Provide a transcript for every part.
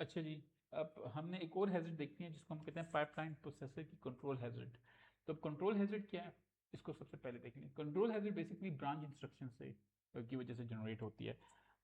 अच्छा जी, अब हमने एक और हैजर्ड देखती है जिसको हम कहते हैं पाइपलाइन प्रोसेसर की कंट्रोल हैजर्ड। तो कंट्रोल हैजर्ड क्या है, इसको सबसे पहले देख लें। Control hazard basically branch instruction से की वजह से जनरेट होती है।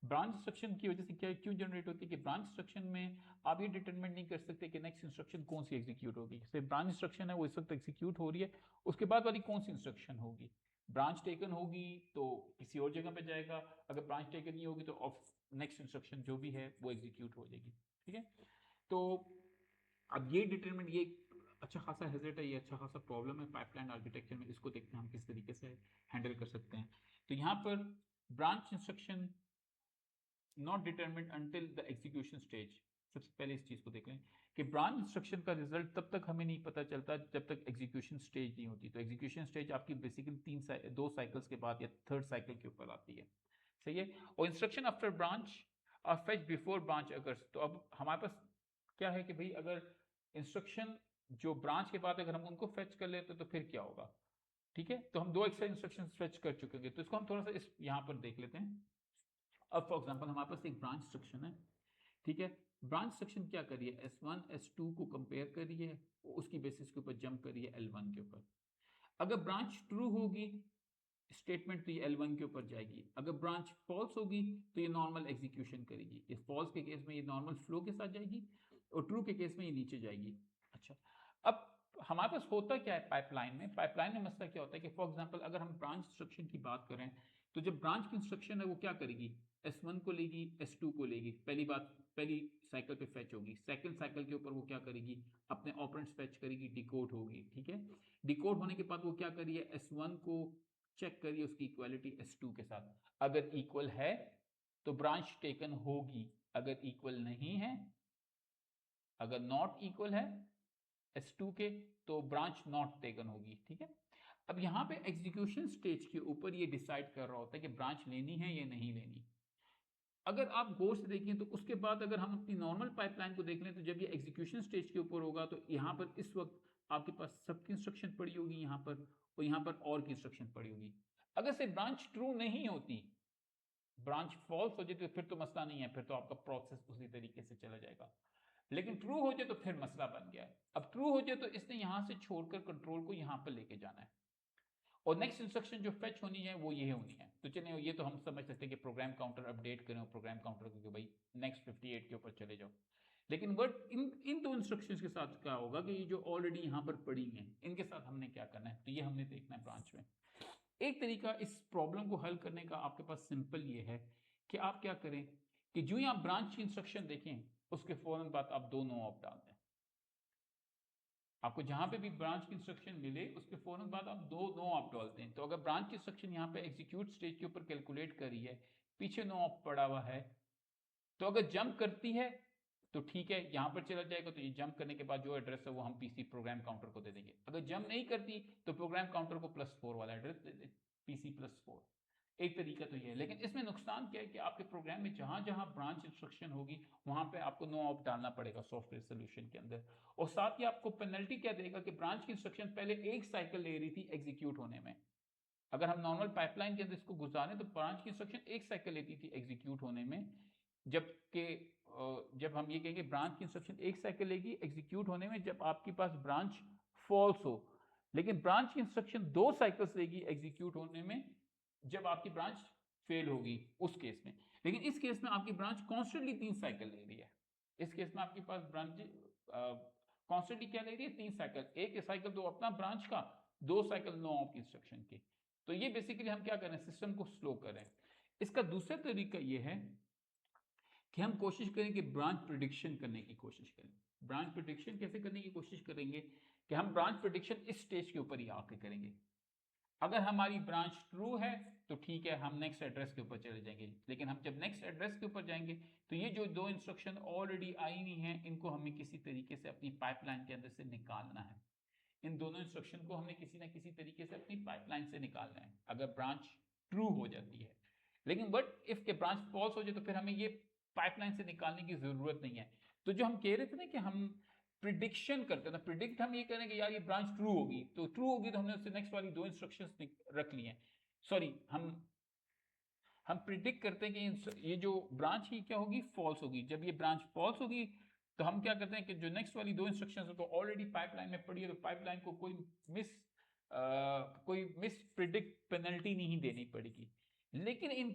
ब्रांच इंस्ट्रक्शन की वजह से क्या क्यों जनरेट होती है कि ब्रांच इंस्ट्रक्शन में आप ये डिटरमिनेट नहीं कर सकते कि नेक्स्ट इंस्ट्रक्शन कौन सी एग्जीक्यूट होगी। जैसे ब्रांच इंस्ट्रक्शन है वो इस वक्त एग्जीक्यूट हो रही है, उसके बाद वाली कौन सी इंस्ट्रक्शन होगी। ब्रांच टेकन होगी तो किसी और जगह पे जाएगा, अगर ब्रांच टेकन नहीं होगी तो ऑफ नेक्स्ट इंस्ट्रक्शन जो भी है वो एग्जीक्यूट हो जाएगी। ठीक है, तो अब ये डिटरमिनेट ये अच्छा खासा हेजर्ट है, ये अच्छा खासा प्रॉब्लम है पाइपलाइन आर्किटेक्चर में। इसको देखते हैं हम किस तरीके से हैंडल कर सकते हैं। तो यहाँ पर branch instruction not determined until the execution stage. सबसे पहले इस चीज को देख लें कि ब्रांच इंस्ट्रक्शन का रिजल्ट तब तक हमें नहीं पता चलता जब तक एग्जीक्यूशन स्टेज नहीं होती। तो एग्जीक्यूशन स्टेज आपकी बेसिकली दो साइकिल्स के बाद या थर्ड साइकिल के ऊपर आती है। सही है, और instruction after branch are fetch before branch occurs. तो अब हमारे पास क्या है कि भाई अगर इंस्ट्रक्शन जो ब्रांच के बाद अगर हम उनको फेच कर लेते तो फिर क्या होगा। ठीक है, तो हम दो एक्स्ट्रा इंस्ट्रक्शन फेच कर चुके हैं, तो इसको हम थोड़ा सा इस यहाँ पर देख लेते हैं। अब फॉर एग्जांपल हमारे पास एक ब्रांच इंस्ट्रक्शन है। ठीक है, ब्रांच इंस्ट्रक्शन क्या करिए, S1 S2 को कंपेयर करिए, उसकी बेसिस के ऊपर जंप करिए L1 के ऊपर। अगर ब्रांच ट्रू होगी स्टेटमेंट तो ये L1 के ऊपर जाएगी, अगर ब्रांच फॉल्स होगी तो ये नॉर्मल एग्जीक्यूशन करेगी। इस फॉल्स के केस में ये नॉर्मल फ्लो के साथ जाएगी और ट्रू के केस में ये नीचे जाएगी। अच्छा, अब हमारे पास होता क्या है पाइपलाइन में, पाइपलाइन में मसला क्या होता है कि फॉर एग्जांपल अगर हम ब्रांच इंस्ट्रक्शन की बात करें तो जब ब्रांच की इंस्ट्रक्शन है वो क्या करेगी, S1 को लेगी S2 को लेगी। पहली बात, पहली साइकिल पे फेच होगी, सेकंड साइकिल के ऊपर वो क्या करेगी, अपने ऑपरेंड्स फेच करेगी, डिकोड होगी। ठीक है, डिकोड होने के बाद वो क्या करिए, S1 को चेक करिए उसकी इक्वालिटी S2 के साथ। अगर इक्वल है तो ब्रांच टेकन होगी, अगर इक्वल नहीं है, अगर नॉट इक्वल है S2 के तो ब्रांच नॉट टेकन होगी। ठीक है, अब यहां पे एग्जीक्यूशन स्टेज के ऊपर ये डिसाइड कर रहा होता है कि ब्रांच लेनी है या नहीं लेनी। अगर आप गौर से देखें तो उसके बाद अगर हम अपनी नॉर्मल पाइपलाइन को देख लें तो जब ये एग्जीक्यूशन स्टेज के ऊपर होगा तो यहाँ पर इस वक्त आपके पास सब की इंस्ट्रक्शन पड़ी होगी यहाँ पर, और यहाँ पर और की इंस्ट्रक्शन पड़ी होगी। अगर से ब्रांच ट्रू नहीं होती, ब्रांच फॉल्स हो जाए तो फिर तो मसला नहीं है, फिर तो आपका प्रोसेस उसी तरीके से चला जाएगा। लेकिन ट्रू हो जाए तो फिर मसला बन गया है। अब ट्रू हो जाए तो इसने यहां से छोड़कर कंट्रोल को यहां पर लेके जाना है, और नेक्स्ट इंस्ट्रक्शन जो फेच होनी है वो ये होनी है। तो चलिए ये तो हम समझ सकते हैं कि प्रोग्राम काउंटर अपडेट करें, प्रोग्राम काउंटर को कि भाई नेक्स्ट 58 के ऊपर चले जाओ। लेकिन बट इन इन दो इंस्ट्रक्शंस के साथ क्या होगा कि ये जो ऑलरेडी यहाँ पर पड़ी हैं इनके साथ हमने क्या करना है, तो ये हमने देखना है ब्रांच में। एक तरीका इस प्रॉब्लम को हल करने का आपके पास सिंपल ये है कि आप क्या करें कि जो ही आप ब्रांच की इंस्ट्रक्शन देखें उसके फौरन बाद आप दो नो ऑप डाल दें। आपको जहां पे भी ब्रांच की इंस्ट्रक्शन मिले उसके फौरन बाद आप दो नो ऑप डालते हैं। तो अगर ब्रांच की इंस्ट्रक्शन यहाँ पे एग्जीक्यूट स्टेज के ऊपर कैलकुलेट करी है, पीछे नो ऑप पड़ा हुआ है, तो अगर जंप करती है तो ठीक है यहां पर चला जाएगा, तो ये जंप करने के बाद जो एड्रेस है वो हम पीसी प्रोग्राम काउंटर को दे देंगे। अगर जंप नहीं करती तो प्रोग्राम काउंटर को +4 वाला एड्रेस दे दे, PC+4। एक तरीका तो ये है, लेकिन इसमें नुकसान क्या है कि आपके प्रोग्राम में जहां जहां ब्रांच इंस्ट्रक्शन होगी वहां पे आपको नो ऑप डालना पड़ेगा सॉफ्टवेयर सोल्यूशन के अंदर। और साथ ही आपको पेनल्टी क्या देगा कि ब्रांच की इंस्ट्रक्शन पहले एक साइकिल ले रही थी एग्जीक्यूट होने में। अगर हम नॉर्मल पाइपलाइन के अंदर इसको गुजारें तो ब्रांच की इंस्ट्रक्शन एक साइकिल लेती थी एग्जीक्यूट होने में, जबकि जब हम ये कहेंगे ब्रांच की इंस्ट्रक्शन एक साइकिल लेगी एग्जीक्यूट होने में जब आपके पास ब्रांच फॉल्स हो, लेकिन ब्रांच की इंस्ट्रक्शन दो साइकिल्स लेगी एग्जीक्यूट होने में जब आपकी ब्रांच फेल होगी उस केस में। लेकिन इस केस में आपकी ब्रांच कॉन्स्टेंटली 3 साइकिल ले रही है। इस केस में आपके पास ब्रांच कॉन्स्टेंटली क्या ले रही है, 3 साइकिल, एक साइकिल तो अपना ब्रांच का, दो साइकिल नो ऑफ की इंस्ट्रक्शन की। तो ये बेसिकली हम क्या करें, सिस्टम को स्लो करें। इसका दूसरा तरीका ये है कि हम कोशिश करें कि ब्रांच प्रिडिक्शन करने की कोशिश करें। ब्रांच प्रिडिक्शन कैसे करने की कोशिश करेंगे कि हम ब्रांच प्रिडिक्शन इस स्टेज के ऊपर ही आके करेंगे। अगर हमारी ब्रांच ट्रू है तो ठीक है हम नेक्स्ट एड्रेस के ऊपर चले जाएंगे, लेकिन हम जब नेक्स्ट एड्रेस के ऊपर जाएंगे तो ये जो दो इंस्ट्रक्शन ऑलरेडी आई हुई हैं इनको हमें किसी तरीके से अपनी पाइपलाइन के अंदर से निकालना है। इन दोनों इंस्ट्रक्शन को हमने किसी ना किसी तरीके से अपनी पाइपलाइन से निकालना है अगर ब्रांच ट्रू हो जाती है। लेकिन बट इफ के ब्रांच फॉल्स हो जाए तो फिर हमें ये पाइपलाइन से निकालने की जरूरत नहीं है। तो जो हम कह रहे थे ना कि हम प्रिडिक्शन करते हैं, प्रिडिक्ट हम ये करें कि यार ये ब्रांच ट्रू होगी, तो ट्रू होगी तो हमने उससे नेक्स्ट वाली दो इंस्ट्रक्शंस रख ली हैं। सॉरी, हम प्रिडिक्ट करते हैं कि ये जो ब्रांच ही क्या होगी, फॉल्स होगी। जब ये ब्रांच फॉल्स होगी तो हम क्या करते हैं कि जो नेक्स्ट वाली 2 इंस्ट्रक्शंस है तो ऑलरेडी पाइपलाइन में पड़ी है, तो पाइपलाइन को कोई मिस प्रिडिक्ट पेनल्टी नहीं देनी पड़ेगी। लेकिन इन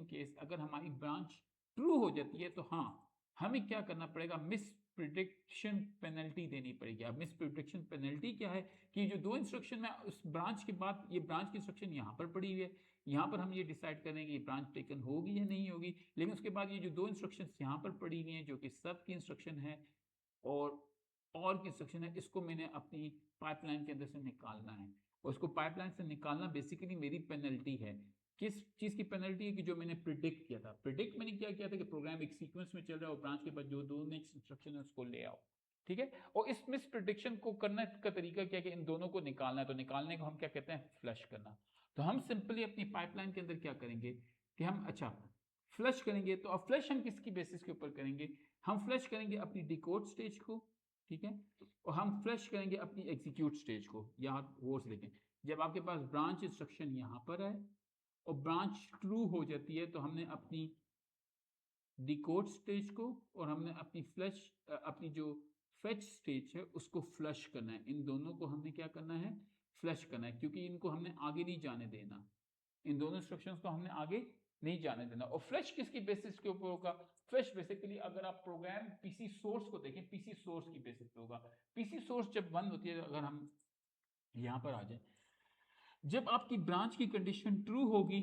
केस अगर हमारी ब्रांच ट्रू हो जाती है तो हाँ, हमें क्या करना पड़ेगा, मिस प्रिडिक्शन पेनल्टी देनी पड़ेगी। अब मिस प्रिडिक्शन पेनल्टी क्या है कि जो 2 इंस्ट्रक्शन में उस ब्रांच के बाद ये ब्रांच की इंस्ट्रक्शन यहाँ पर पड़ी हुई है, यहाँ पर हम ये डिसाइड करेंगे ये ब्रांच टेकन होगी या नहीं होगी, लेकिन उसके बाद ये जो 2 इंस्ट्रक्शन यहाँ पर पड़ी हुई हैं जो कि सब की इंस्ट्रक्शन है और की इंस्ट्रक्शन है, इसको मैंने अपनी पाइपलाइन के अंदर से निकालना है। और उसको पाइपलाइन से निकालना बेसिकली मेरी पेनल्टी है। किस चीज की पेनल्टी है कि जो मैंने प्रिडिक्ट किया था। प्रिडिक्ट मैंने क्या किया था कि प्रोग्राम एक सीक्वेंस में चल रहा है और ब्रांच के बाद जो 2 नेक्स्ट इंस्ट्रक्शन है उसको ले आओ, ठीक है। और इस मिस प्रिडिक्शन को करने का तरीका क्या है कि इन दोनों को निकालना है, तो निकालने को हम क्या कहते हैं, फ्लश करना। तो हम सिंपली अपनी पाइपलाइन के अंदर क्या करेंगे कि हम फ्लश करेंगे। तो अब फ्लश हम किसकी बेसिस के ऊपर करेंगे, हम फ्लश करेंगे अपनी डिकोड स्टेज को, ठीक है, और हम फ्लश करेंगे अपनी एग्जीक्यूट स्टेज को। यहाँ वो से देखें, जब आपके पास ब्रांच इंस्ट्रक्शन यहाँ पर है और ब्रांच ट्रू हो जाती है तो हमने अपनी डिकोड स्टेज को और हमने अपनी जो फेच स्टेज है उसको फ्लश करना है। इन दोनों को हमने क्या करना है, फ्लश करना है, क्योंकि इनको हमने आगे नहीं जाने देना, इन दोनों इंस्ट्रक्शंस को हमने आगे नहीं जाने देना। और फ्लश किसकी बेसिस के ऊपर होगा, फ्लश बेसिकली अगर आप प्रोग्राम पीसी सोर्स को देखें, पीसी सोर्स की बेसिस पे होगा। पीसी सोर्स जब 1 होती है, अगर हम यहां पर आ जाए, जब आपकी ब्रांच की कंडीशन ट्रू होगी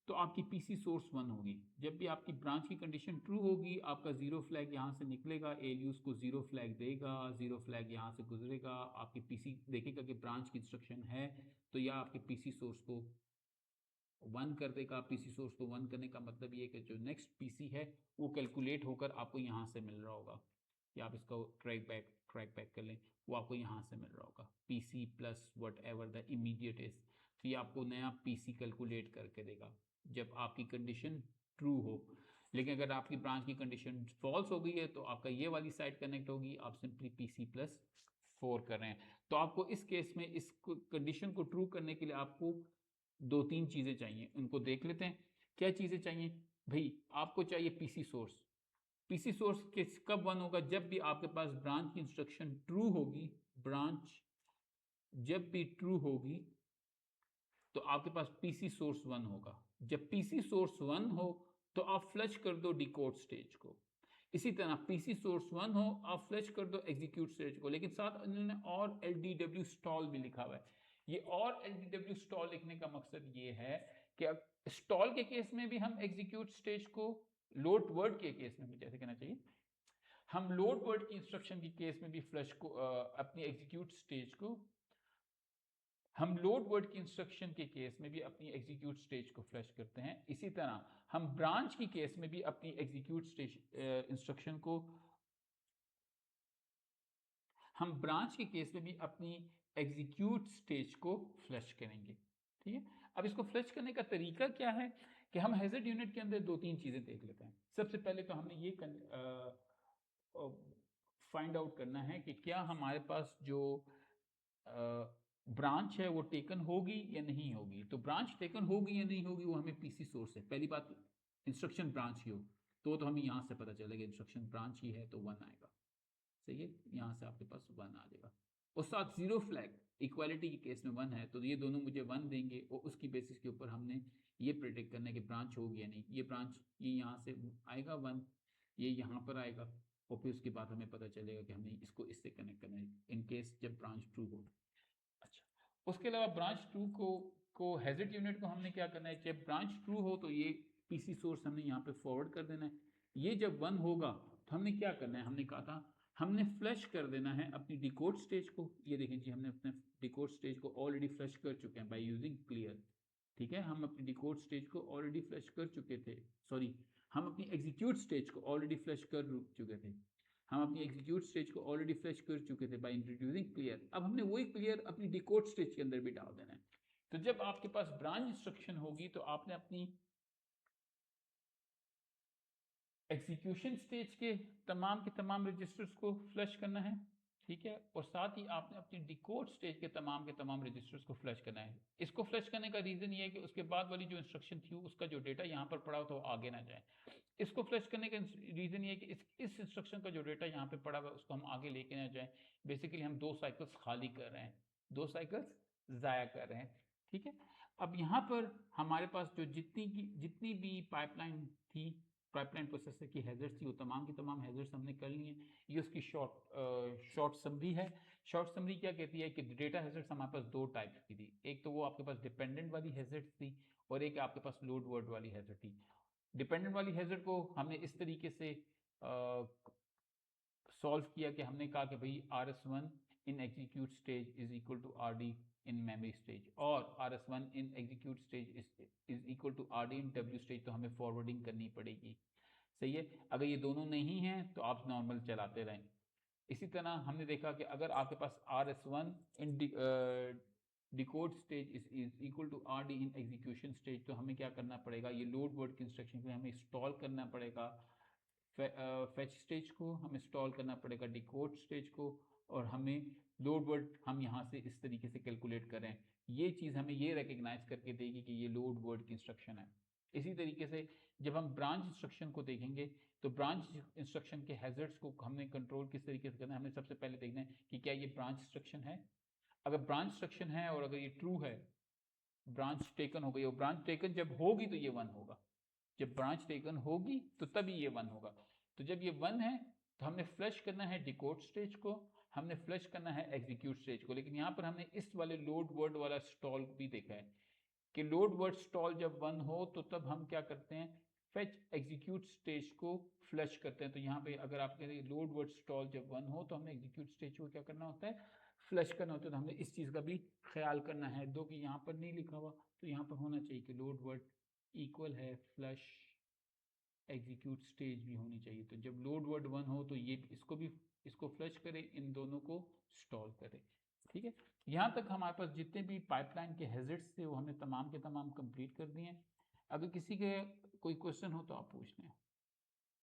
तो आपकी पीसी सोर्स 1 होगी। जब भी आपकी ब्रांच की कंडीशन ट्रू होगी, आपका 0 फ्लैग यहां से निकलेगा, एलियस को 0 फ्लैग देगा, 0 फ्लैग यहां से गुजरेगा, आपकी पीसी देखेगा कि ब्रांच की इंस्ट्रक्शन है, तो यह आपके पीसी सोर्स को 1 कर देगा। पीसी सोर्स को 1 करने का मतलब ये कि जो नेक्स्ट पीसी है वो कैलकुलेट होकर आपको यहाँ से मिल रहा होगा, या आप इसको ट्रैक बैक कर लें, वो आपको यहाँ से मिल रहा होगा, PC plus what ever the immediate is. तो ये आपको नया पीसी कैलकुलेट करके देगा जब आपकी कंडीशन ट्रू हो। लेकिन अगर आपकी ब्रांच की कंडीशन फॉल्स हो गई है तो आपका ये वाली साइड कनेक्ट होगी, आप सिंपली पीसी प्लस 4 कर रहे हैं। तो आपको इस केस में इस कंडीशन को ट्रू करने के लिए आपको 2-3 चीजें चाहिए, उनको देख लेते हैं। क्या चीजें चाहिए भाई, आपको चाहिए पीसी सोर्स। पीसी सोर्स के कब 1 होगा, जब भी आपके पास ब्रांच की इंस्ट्रक्शन ट्रू होगी। ब्रांच जब भी ट्रू होगी तो आपके पास पीसी सोर्स 1 होगा। जब पीसी सोर्स 1 हो तो आप फ्लश कर दो डिकोड स्टेज को। इसी तरह पीसी सोर्स 1 हो, आप फ्लश कर दो एग्जीक्यूट स्टेज को। लेकिन साथ इन्होंने और एलडीडब्ल्यू स्टॉल भी लिखा हुआ है। ये और एलडीडब्ल्यू स्टॉल लिखने का मकसद ये है कि स्टॉल के केस में भी हम एग्जीक्यूट स्टेज को, लोड वर्ड के केस में भी जैसे कहना चाहिए, हम लोड वर्ड की इंस्ट्रक्शन के केस में भी फ्लश को अपनी एग्जीक्यूट स्टेज को, हम लोड वर्ड की इंस्ट्रक्शन के केस में भी अपनी एग्जीक्यूट स्टेज को फ्लश करते हैं। इसी तरह हम ब्रांच की केस में भी अपनी एग्जीक्यूट स्टेज इंस्ट्रक्शन को, हम ब्रांच के केस में भी अपनी एग्जीक्यूट स्टेज को फ्लश करेंगे, ठीक है। अब इसको फ्लश करने का तरीका क्या है कि हम हैजर्ड यूनिट के अंदर 2-3 चीजें देख लेते हैं। सबसे पहले तो हमने ये फाइंड आउट करना है कि क्या हमारे पास जो ब्रांच है वो टेकन होगी या नहीं होगी। तो ब्रांच टेकन होगी या नहीं होगी वो हमें पीसी सोर्स है। पहली बात, इंस्ट्रक्शन ब्रांच की हो तो हमें यहाँ से पता चलेगा इंस्ट्रक्शन ब्रांच की है तो 1 आएगा, सही है, यहाँ से आपके पास 1 आ जाएगा। और साथ 0 फ्लैग इक्वालिटी के केस में 1 है तो ये दोनों मुझे 1 देंगे, और उसकी बेसिस के ऊपर हमने ये प्रेडिक्ट करना है कि ब्रांच होगी या नहीं। ये ब्रांच ये यहाँ से आएगा 1, ये यहाँ पर आएगा, और फिर उसके बाद हमें पता चलेगा कि हमने इसको इससे कनेक्ट करना है इन केस जब ब्रांच ट्रू हो। अच्छा, उसके अलावा ब्रांच ट्रू को हैजर्ड यूनिट को हमने क्या करना है, जब ब्रांच ट्रू हो तो ये पीसी सोर्स हमने यहाँ पे फॉरवर्ड कर देना है। ये जब 1 होगा तो हमने क्या करना है, हमने कहा था हमने फ्लश कर देना है अपनी डिकोड स्टेज को। ये देखें जी, हमने अपने डिकोड स्टेज को ऑलरेडी फ्लश कर चुके हैं बाय यूजिंग क्लियर, ठीक है। हम अपनी डिकोड स्टेज को ऑलरेडी फ्लश कर चुके थे, सॉरी, हम अपनी एग्जीक्यूट स्टेज को ऑलरेडी फ्लश कर चुके थे। हम अपनी एग्जीक्यूट स्टेज को ऑलरेडी फ्लश कर चुके थे बाय इंट्रोड्यूसिंग क्लियर। अब हमने वही क्लियर अपनी डिकोड स्टेज के अंदर भी डाल देना है। तो जब आपके पास ब्रांच इंस्ट्रक्शन होगी तो आपने अपनी एग्जीक्यूशन स्टेज के तमाम रजिस्टर्स को फ्लश करना है, ठीक है, और साथ ही आपने अपनी डिकोड स्टेज के तमाम रजिस्टर्स को फ्लश करना है। इसको फ्लश करने का रीजन ये है कि उसके बाद वाली जो इंस्ट्रक्शन थी उसका जो डेटा यहाँ पर पड़ा हो तो आगे ना जाए। इसको फ्लश करने का रीजन ये है कि इस इंस्ट्रक्शन का जो डेटा यहाँ पे पड़ा हुआ है उसको हम आगे लेके ना जाए। बेसिकली हम 2 साइकिल्स खाली कर रहे हैं, 2 साइकिल्स जाया कर रहे हैं, ठीक है। अब यहाँ पर हमारे पास जो जितनी भी पाइपलाइन थी, पाइपलाइन प्रोसेसर की हैजर्ड्स थी, वो तमाम की तमाम हैजर्ड्स हमने कर ली हैं। ये उसकी शॉर्ट समरी है। शॉर्ट समरी क्या कहती है कि डेटा हैजर्ड्स हमारे पास 2 टाइप्स की थी। एक तो वो आपके पास डिपेंडेंट वाली हैजर्ड्स थी और एक आपके पास लोड वर्ड वाली हैजर्ड थी। डिपेंडेंट वाली हैजर्ड को हमने इस तरीके से सॉल्व किया कि हमने कहा कि भाई RS1 in execute stage is equal to RD in memory stage, और RS1 in execute stage is equal to RD in W stage, तो हमें फॉरवर्डिंग करनी पड़ेगी। सही है। अगर ये दोनों नहीं हैं तो आप नॉर्मल चलाते रहें। इसी तरह हमने देखा कि अगर आपके पास RS1 in decode stage is equal to RD in execution stage, तो हमें क्या करना पड़ेगा, ये लोड वर्ड की इंस्ट्रक्शन में हमें इंस्टॉल करना पड़ेगा फेच स्टेज को, हमें इंस्टॉल करना पड़ेगा डिकोड स्टेज को, और हमें लोड वर्ड हम यहाँ से इस तरीके से कैलकुलेट करें। ये चीज़ हमें ये रिकग्नाइज करके देगी कि ये लोड वर्ड की इंस्ट्रक्शन है। इसी तरीके से जब हम ब्रांच इंस्ट्रक्शन को देखेंगे तो ब्रांच इंस्ट्रक्शन के हैजर्ड्स को हमने कंट्रोल किस तरीके से करना है, हमें सबसे पहले देखना है कि क्या ये ब्रांच इंस्ट्रक्शन है। अगर ब्रांच इंस्ट्रक्शन है और अगर ये ट्रू है, ब्रांच टेकन हो गई, और ब्रांच टेकन जब होगी तो ये 1 होगा। जब ब्रांच टेकन होगी तो तभी ये 1 होगा। तो जब ये 1 है तो हमने फ्लश करना है डिकोड स्टेज को, हमने फ्लश करना है एग्जीक्यूट स्टेज को। लेकिन यहाँ पर हमने इस वाले लोड वर्ड वाला स्टॉल भी देखा है कि लोड वर्ड स्टॉल जब 1 हो तो तब हम क्या करते हैं, फेच एग्जीक्यूट स्टेज को फ्लश करते हैं। तो यहाँ पे अगर आप कह रहे लोड वर्ड स्टॉल जब 1 हो तो हमें एग्जीक्यूट स्टेज को क्या करना होता है, फ्लश करना होता है। तो हमने इस चीज़ का भी ख्याल करना है, दो कि यहाँ पर नहीं लिखा हुआ, तो यहाँ पर होना चाहिए कि लोड वर्ड इक्वल है फ्लश एग्जीक्यूट स्टेज भी होनी चाहिए। तो जब लोड वर्ड 1 हो तो ये इसको फ्लश करे, इन दोनों को स्टॉल करे, ठीक है। यहाँ तक हमारे पास जितने भी पाइपलाइन के हैजर्ड्स थे वो हमने तमाम के तमाम कंप्लीट कर दिए हैं। अगर किसी के कोई क्वेश्चन हो तो आप पूछ लें।